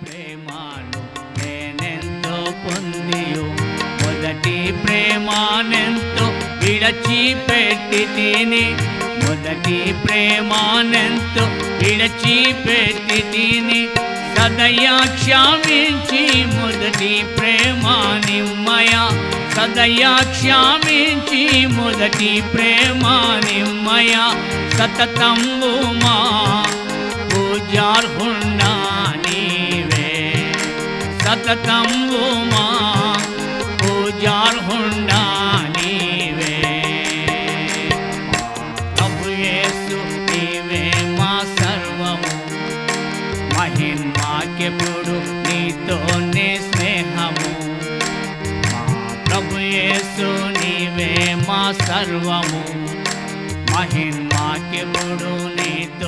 ప్రేమను నేనెంతో పొందియు మొదటి ప్రేమనెంతో విడచిపెట్టి తిని మొదటి ప్రేమనెంతో విడచిపెట్టి తిని సదయా క్షమించి మొదటి ప్రేమ నిమ్మయ సదయా క్షమించి మొదటి ప్రేమ నిమ్మయ సతతంబు మా పూజార్హుండా నీవే సతతంబు మా పూజార్హుండా నీవే ప్రభు యేసు నీవే మా సర్వము మహిమాకెప్పుడు నీతోనే స్నేహము మా ప్రభు యేసు నీవే మా సర్వము మహిమాకెప్పుడు నీతో